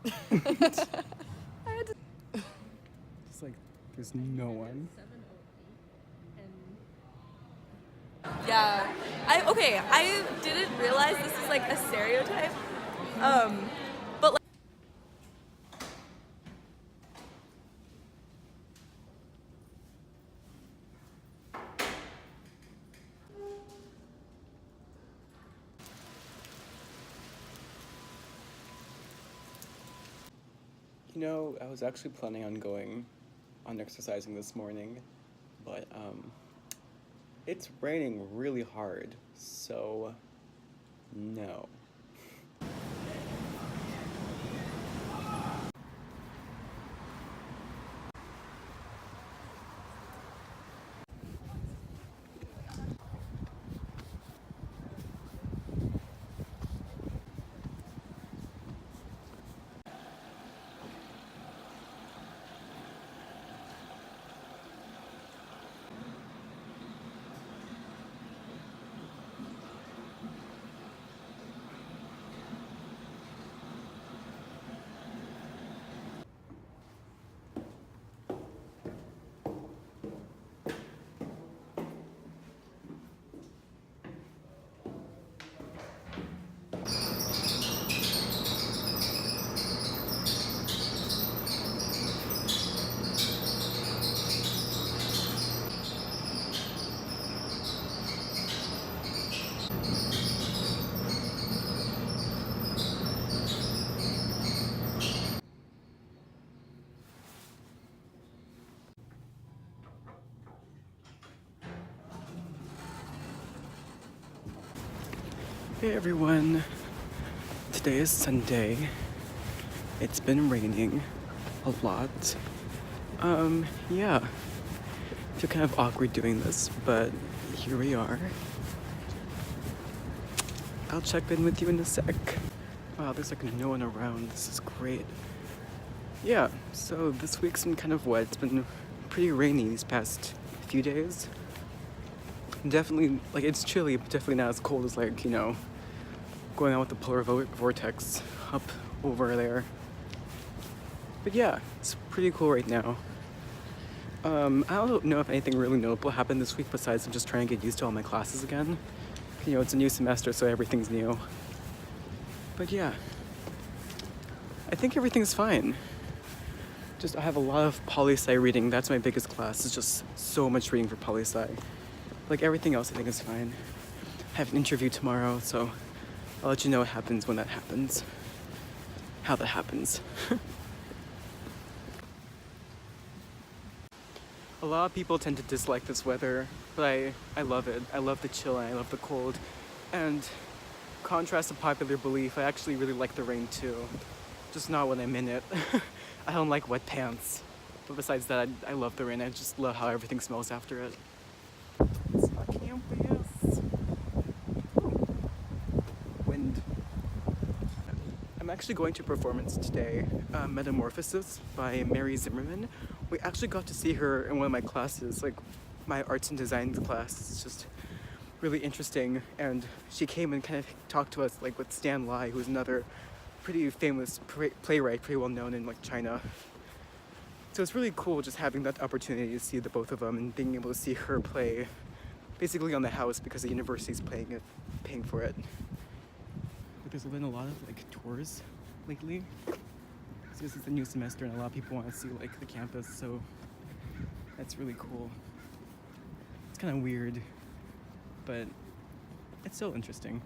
It's like there's no one. Yeah. I didn't realize this is like a stereotype. But like You know, I was actually planning on going on exercising this morning, but it's raining really hard, so no. Hey everyone, today is Sunday. It's been raining a lot. Yeah, I feel kind of awkward doing this, but here we are. I'll check in with you in a sec. Wow, there's like no one around. This is great. Yeah, so this week's been kind of wet. It's been pretty rainy these past few days. Definitely, like, it's chilly, but definitely not as cold as, like, you know, going out with the polar vortex up over there. But yeah, it's pretty cool right now. I don't know if anything really notable happened this week besides I'm just trying to get used to all my classes again. You know, it's a new semester, so everything's new. But yeah, I think everything's fine. Just I have a lot of poli-sci reading. That's my biggest class. It's just so much reading for poli-sci. Like everything else I think is fine. I have an interview tomorrow, so I'll let you know what happens when that happens. How that happens. A lot of people tend to dislike this weather, but I love it. I love the chill and I love the cold. And contrast to popular belief, I actually really like the rain too. Just not when I'm in it. I don't like wet pants. But besides that, I love the rain. I just love how everything smells after it. It's our campus. Ooh. Wind. I'm actually going to a performance today, Metamorphosis by Mary Zimmerman. We actually got to see her in one of my classes, like my arts and design class. It's just really interesting, and she came and kind of talked to us like with Stan Lai, who's another pretty famous playwright, pretty well known in like China. So it's really cool just having that opportunity to see the both of them and being able to see her play basically on the house because the university's paying for it. But there's been a lot of like tours lately. Because it's a new semester and a lot of people want to see like the campus, so that's really cool. It's kind of weird, but it's still interesting.